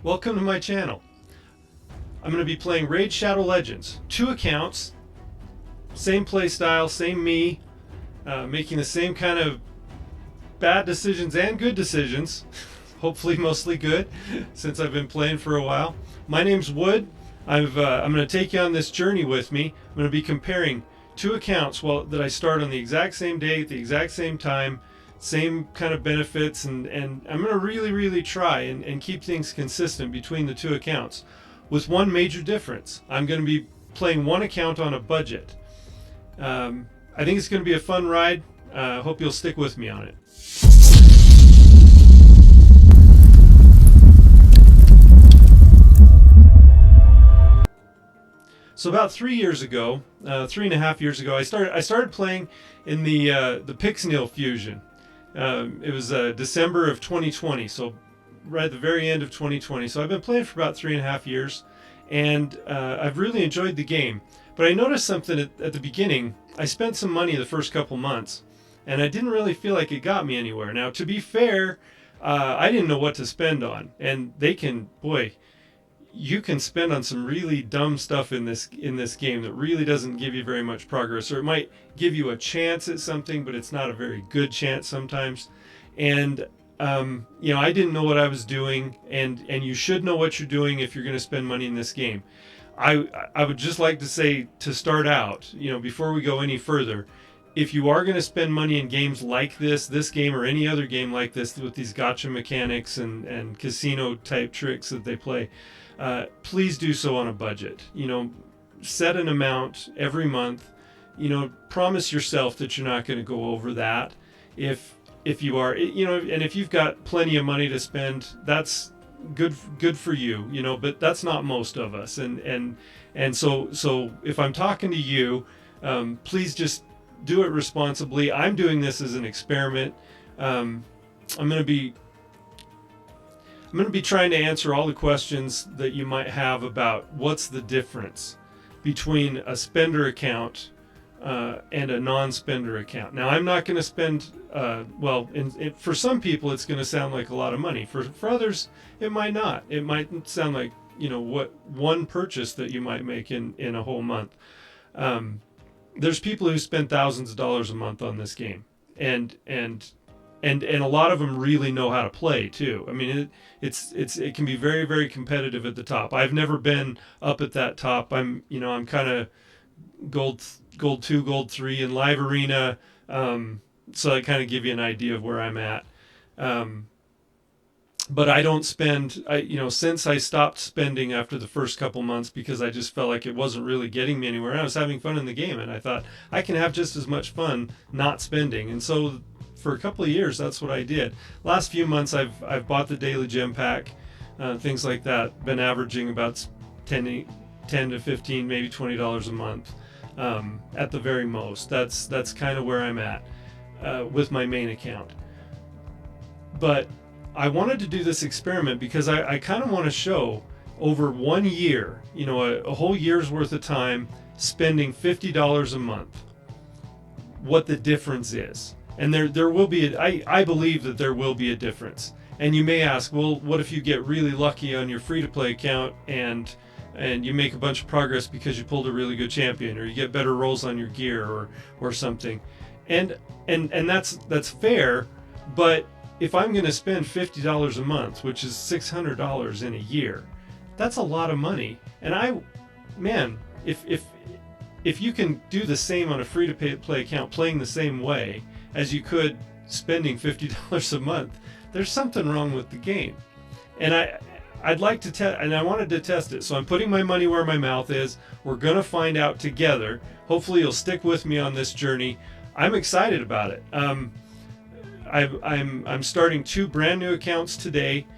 Welcome to my channel. I'm going to be playing Raid Shadow Legends. 2 accounts, same play style, same me, making the same kind of bad decisions and good decisions. Hopefully mostly good, since I've been playing for a while. My name's Wood. I'm going to take you on this journey with me. I'm going to be comparing 2 accounts that I start on the exact same day, at the exact same time, same kind of benefits, and I'm going to really try and keep things consistent between the 2 accounts, with one major difference. I'm going to be playing one account on a budget. I think it's going to be a fun ride. Hope you'll stick with me on it. So about 3 years ago, 3.5 years ago, I started playing in the Pixnil Fusion. It was December of 2020, so right at the very end of 2020. So I've been playing for about 3.5 years, and I've really enjoyed the game. But I noticed something at the beginning. I spent some money the first couple months, and I didn't really feel like it got me anywhere. Now, to be fair, I didn't know what to spend on, and you can spend on some really dumb stuff in this game that really doesn't give you very much progress, or it might give you a chance at something, but it's not a very good chance sometimes. And I didn't know what I was doing, and you should know what you're doing if you're going to spend money in this game. I would just like to say, to start out, before we go any further, if you are going to spend money in games like this game or any other game like this with these gacha mechanics and casino type tricks that they play, please do so on a budget. Set an amount every month. Promise yourself that you're not going to go over that. If you are, and if you've got plenty of money to spend, that's good for you. But that's not most of us. And so if I'm talking to you, please just do it responsibly. I'm doing this as an experiment. I'm going to be trying to answer all the questions that you might have about what's the difference between a spender account and a non-spender account. Now, I'm not going to spend, for some people it's going to sound like a lot of money. For others, it might not. It might sound like, what one purchase that you might make in a whole month. There's people who spend thousands of dollars a month on this game. And a lot of them really know how to play too. I mean, it can be very, very competitive at the top. I've never been up at that top. I'm kind of gold 2, gold 3 in Live Arena. So I kind of give you an idea of where I'm at. But I don't spend, since I stopped spending after the first couple months, because I just felt like it wasn't really getting me anywhere. I was having fun in the game, and I thought I can have just as much fun not spending. And so for a couple of years, that's what I did. Last few months, I've bought the daily gem pack, things like that. Been averaging about 10 to 15, maybe $20 a month, at the very most. That's kind of where I'm at with my main account. But I wanted to do this experiment because I kind of want to show over 1 year, a whole year's worth of time, spending $50 a month, what the difference is. And there will be, I believe that there will be a difference. And you may ask, well, what if you get really lucky on your free-to-play account and you make a bunch of progress because you pulled a really good champion, or you get better rolls on your gear or something. And that's fair, but if I'm going to spend $50 a month, which is $600 in a year, that's a lot of money. And if you can do the same on a free-to-play account, playing the same way as you could spending $50 a month, there's something wrong with the game. And I'd like to test, and I wanted to test it. So I'm putting my money where my mouth is. We're going to find out together. Hopefully you'll stick with me on this journey. I'm excited about it. I'm starting 2 brand new accounts today.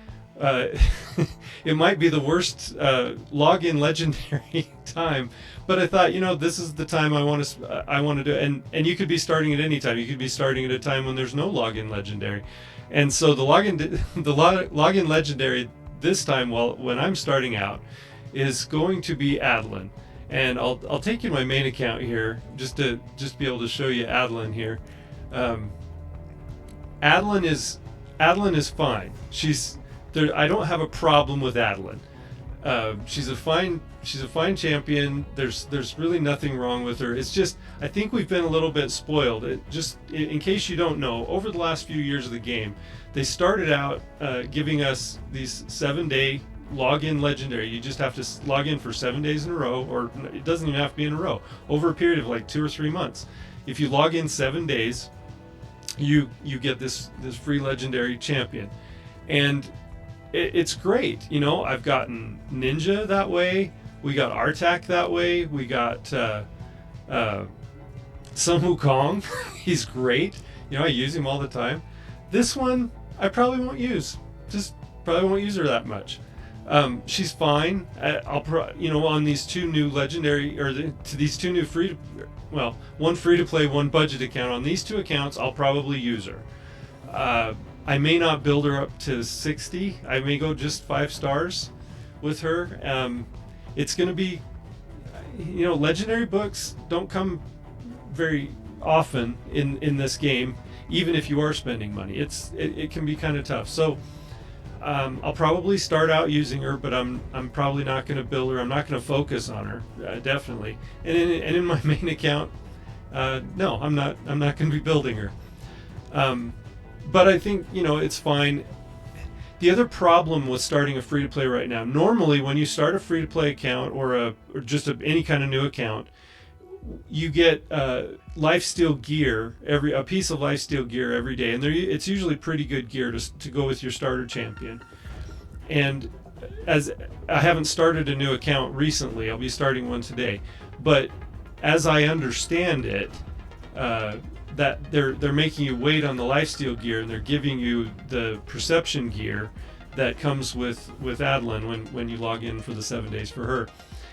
It might be the worst login legendary time, but I thought, this is the time I want to do it. And you could be starting at any time. You could be starting at a time when there's no login legendary. And so the login legendary this time, when I'm starting out, is going to be Adeline. And I'll take you to my main account here just to be able to show you Adeline here. Adeline is fine. I don't have a problem with Adeline. She's a fine champion. There's really nothing wrong with her. It's just, I think we've been a little bit spoiled. In case you don't know, over the last few years of the game, they started out giving us these 7-day login legendary. You just have to log in for 7 days in a row, or it doesn't even have to be in a row, over a period of like 2 or 3 months. If you log in 7 days, you get this free legendary champion, and it's great. I've gotten Ninja that way. We got Artak that way. We got Sun Wukong. He's great. I use him all the time. This one I probably won't use. Just probably won't use her that much. She's fine. On these two new legendary, or to these two new one free to play, one budget account. On these two accounts, I'll probably use her. I may not build her up to 60. I may go just 5 stars with her. It's going to be, legendary books don't come very often in this game, even if you are spending money. It can be kind of tough. So I'll probably start out using her, but I'm probably not going to build her. I'm not going to focus on her, definitely. And in my main account, no, I'm not going to be building her. But I think, it's fine. The other problem with starting a free-to-play right now, normally when you start a free-to-play account or just any kind of new account, you get lifesteal gear, a piece of lifesteal gear every day, and it's usually pretty good gear to go with your starter champion. And as I haven't started a new account recently, I'll be starting one today, but as I understand it, that they're making you wait on the lifesteal gear, and they're giving you the perception gear that comes with Adeline when you log in for the 7 days for her.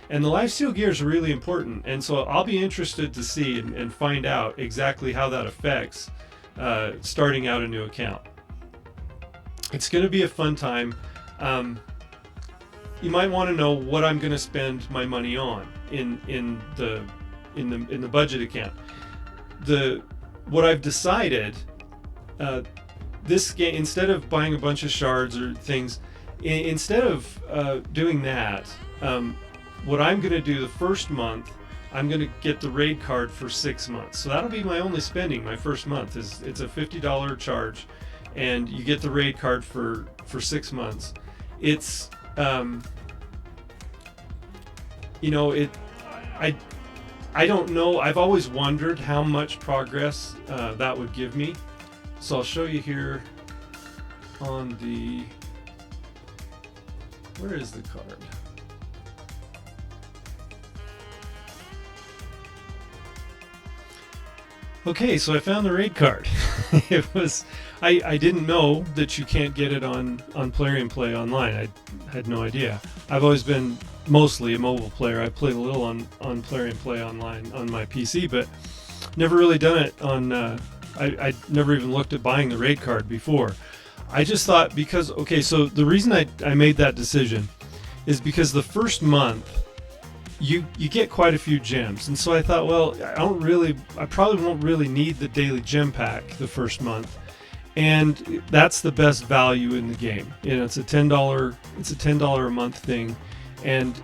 And the lifesteal gear is really important, and so I'll be interested to see and find out exactly how that affects starting out a new account. It's going to be a fun time. You might want to know what I'm going to spend my money on in the budget account. What I've decided, this game, instead of buying a bunch of shards or things, instead of doing that, what I'm going to do the first month, I'm going to get the raid card for 6 months. So that'll be my only spending my first month. It's a $50 charge, and you get the raid card for 6 months. It's I don't know. I've always wondered how much progress that would give me. So I'll show you here on where is the card? Okay, so I found the raid card. I didn't know that you can't get it on Plarium Play online. I had no idea. I've always been mostly a mobile player. I played a little on Plarium Play online on my PC, but never really done it on. I never even looked at buying the raid card before. I just thought so the reason I made that decision is because the first month you get quite a few gems, and so I thought, well, I probably won't really need the daily gem pack the first month, and that's the best value in the game. It's a $10 a month thing, and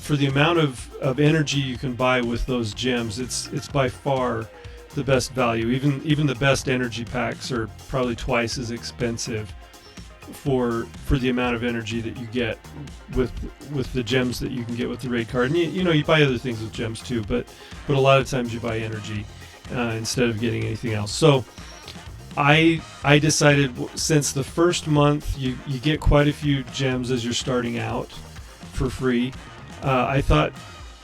for the amount of energy you can buy with those gems, it's by far the best value. Even the best energy packs are probably twice as expensive for the amount of energy that you get with the gems that you can get with the raid card. And you buy other things with gems too, but a lot of times you buy energy instead of getting anything else. So I decided, since the first month you get quite a few gems as you're starting out for free, I thought,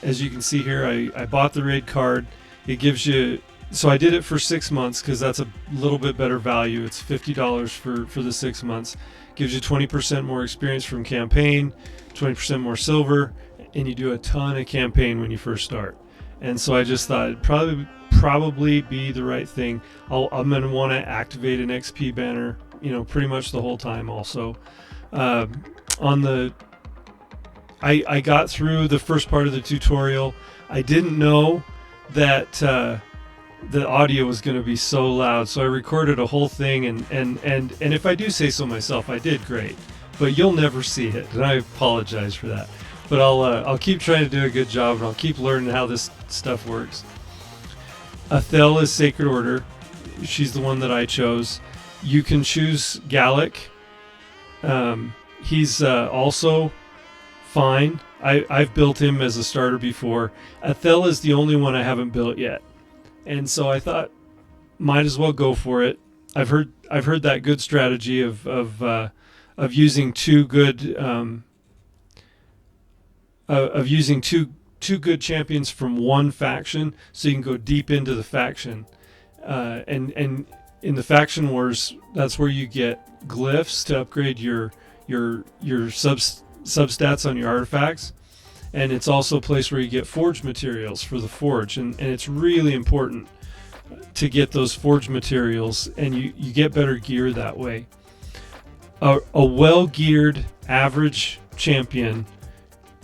as you can see here, I bought the raid card. It gives you, so I did it for 6 months because that's a little bit better value. It's $50 for the 6 months. Gives you 20% more experience from campaign, 20% more silver, and you do a ton of campaign when you first start. And so I just thought it'd probably be the right thing. I'm going to want to activate an XP banner, pretty much the whole time. Also, I got through the first part of the tutorial. I didn't know that the audio was going to be so loud, so I recorded a whole thing, and if I do say so myself, I did great. but you'll never see it, and I apologize for that. But I'll keep trying to do a good job, and I'll keep learning how this stuff works. Athel is Sacred Order. She's the one that I chose. You can choose Gallic. He's also fine. I've built him as a starter before. Athel is the only one I haven't built yet, and so I thought might as well go for it. I've heard that good strategy of using two good two good champions from one faction, so you can go deep into the faction, and in the faction wars, that's where you get glyphs to upgrade your substats on your artifacts, and it's also a place where you get forge materials for the forge, and it's really important to get those forge materials, and you get better gear that way. A well-geared average champion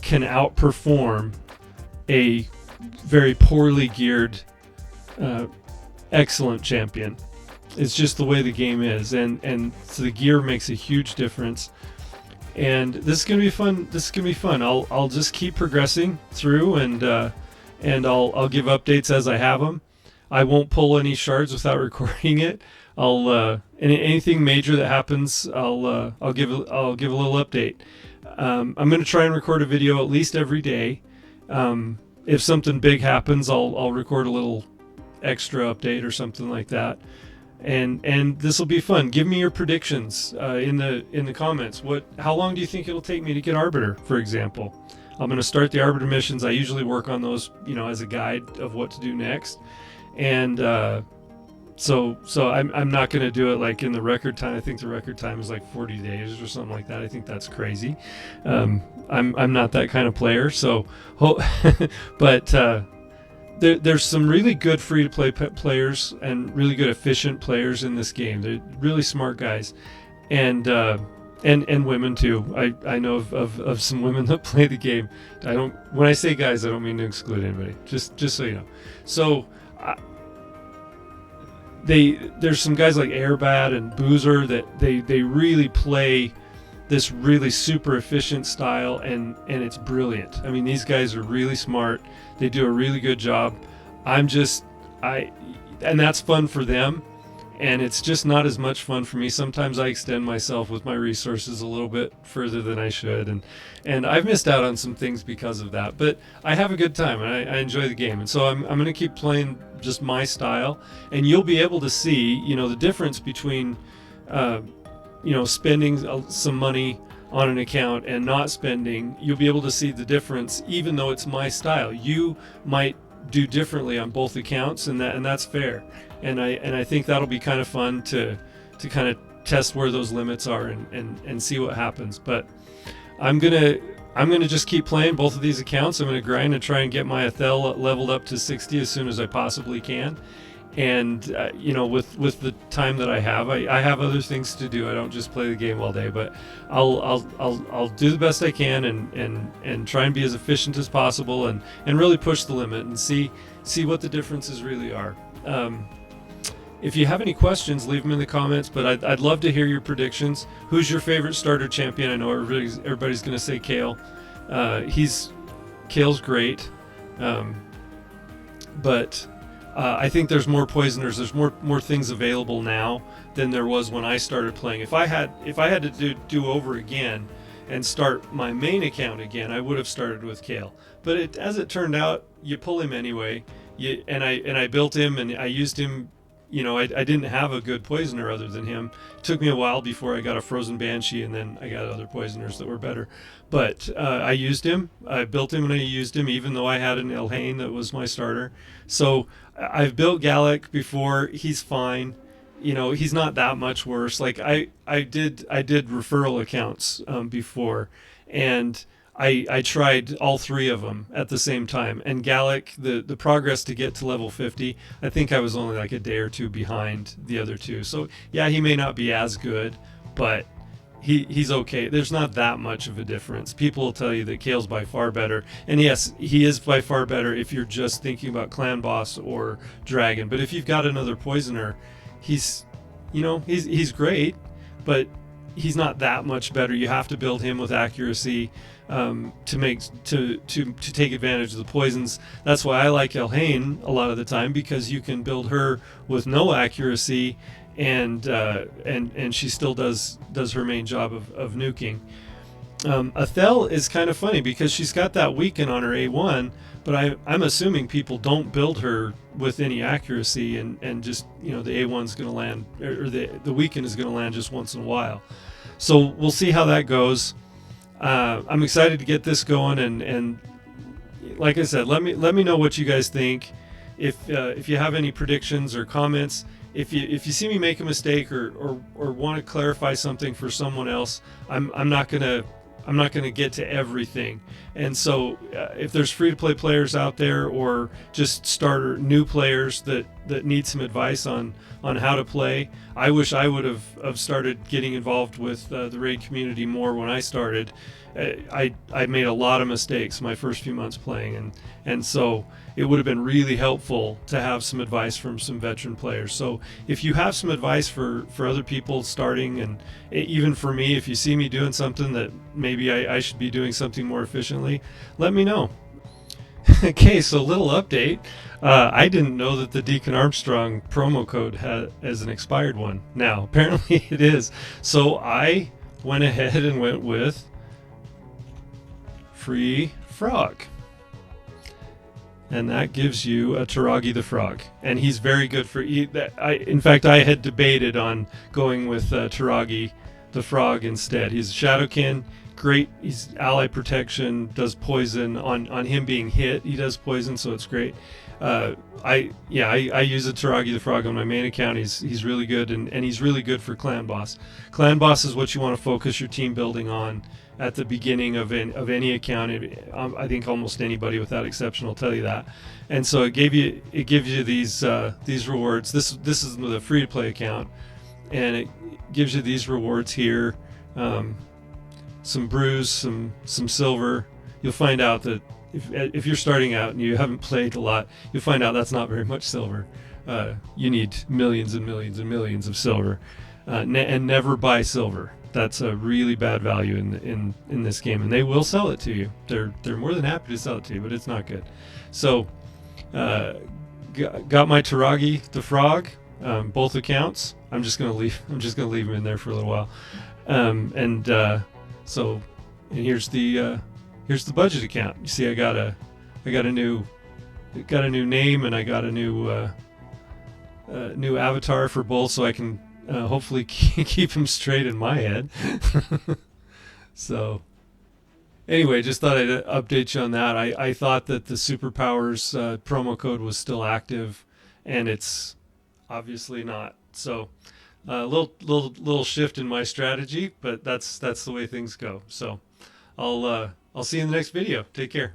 can outperform a very poorly geared excellent champion. It's just the way the game is, and so the gear makes a huge difference. And this is gonna be fun. I'll just keep progressing through, and I'll give updates as I have them. I won't pull any shards without recording it. Anything major that happens, I'll give a little update. I'm going to try and record a video at least every day. If something big happens, I'll record a little extra update or something like that. And this will be fun. Give me your predictions in the comments. How long do you think it'll take me to get Arbiter, for example? I'm going to start the Arbiter missions. I usually work on those, as a guide of what to do next. And so I'm not going to do it like in the record time. I think the record time is like 40 days or something like that. I think that's crazy. I'm not that kind of player. So, but there's some really good free-to-play players and really good efficient players in this game. They're really smart guys, and women too. I know of some women that play the game. When I say guys, I don't mean to exclude anybody. Just so you know. So. There's some guys like Airbad and Boozer that they really play this really super efficient style, and it's brilliant. I mean, these guys are really smart. They do a really good job. And that's fun for them, and it's just not as much fun for me. Sometimes I extend myself with my resources a little bit further than I should, and I've missed out on some things because of that. But I have a good time, and I enjoy the game, and so I'm going to keep playing just my style, and you'll be able to see the difference between spending some money on an account and not spending. You'll be able to see the difference, even though it's my style. You might do differently on both accounts, and that's fair, and I think that'll be kind of fun to kind of test where those limits are and see what happens. But I'm gonna just keep playing both of these accounts. I'm gonna grind and try and get my Athel leveled up to 60 as soon as I possibly can. And with the time that I have other things to do. I don't just play the game all day, but I'll do the best I can and try and be as efficient as possible and really push the limit and see what the differences really are. If you have any questions, leave them in the comments, but I'd love to hear your predictions. Who's your favorite starter champion? I know everybody's going to say Kayle. Kayle's great, but I think there's more poisoners. There's more things available now than there was when I started playing. If I had to do over again and start my main account again, I would have started with Kayle. But as it turned out, you pull him anyway. And I built him and I used him. I didn't have a good poisoner other than him. It took me a while before I got a Frozen Banshee, and then I got other poisoners that were better. But I used him. I built him and I used him, even though I had an Elhain that was my starter. So I've built Gallic before. He's fine. He's not that much worse. Like I did referral accounts before, and I tried all three of them at the same time. And Gallic, the progress to get to level 50, I think I was only like a day or two behind the other two. So yeah, he may not be as good, but he's okay. There's not that much of a difference. People will tell you that Kayle's by far better. And yes, he is by far better if you're just thinking about clan boss or dragon. But if you've got another poisoner, he's great, but he's not that much better. You have to build him with accuracy to take advantage of the poisons. That's why I like Elhain a lot of the time, because you can build her with no accuracy, and she still does her main job of nuking. Athel is kind of funny because she's got that weaken on her A1, but I'm assuming people don't build her with any accuracy, and just, the A1's going to land, or the weaken is going to land just once in a while. So we'll see how that goes. I'm excited to get this going, and like I said, let me know what you guys think. If you have any predictions or comments, if you see me make a mistake or want to clarify something for someone else, I'm not gonna get to everything. And so if there's free-to-play players out there, or just starter new players that need some advice on how to play, I wish I would have started getting involved with the raid community more when I started. I made a lot of mistakes my first few months playing, and so it would have been really helpful to have some advice from some veteran players. So if you have some advice for other people starting, and even for me, if you see me doing something that maybe I should be doing something more efficiently, let me know. Okay, so little update. I didn't know that the Deacon Armstrong promo code has an expired one. Now, apparently it is. So I went ahead and went with Free Frog. And that gives you a Taragi the Frog. And he's very good for... in fact, I had debated on going with Taragi the Frog instead. He's a Shadowkin. Great. He's ally protection, does poison on him being hit. He does poison, so it's great. I use a Taragi the Frog on my main account. He's really good, and he's really good for Clan Boss. Clan Boss is what you want to focus your team building on at the beginning of any account. I think almost anybody without exception will tell you that. And so it gives you these rewards. This is the free to play account, and it gives you these rewards here. Some brews, some silver. You'll find out that if you're starting out and you haven't played a lot, you'll find out that's not very much silver. You need millions and millions and millions of silver, and never buy silver. That's a really bad value in this game, and they will sell it to you. They're more than happy to sell it to you, but it's not good. So, got my Taragi the Frog, both accounts. I'm just gonna leave him in there for a little while, So, and here's the budget account. You see, I got a new name, and I got a new avatar for both, so I can hopefully keep him straight in my head. So, anyway, just thought I'd update you on that. I thought that the Superpowers promo code was still active, and it's obviously not. So. Little shift in my strategy, but that's the way things go. So I'll see you in the next video. Take care.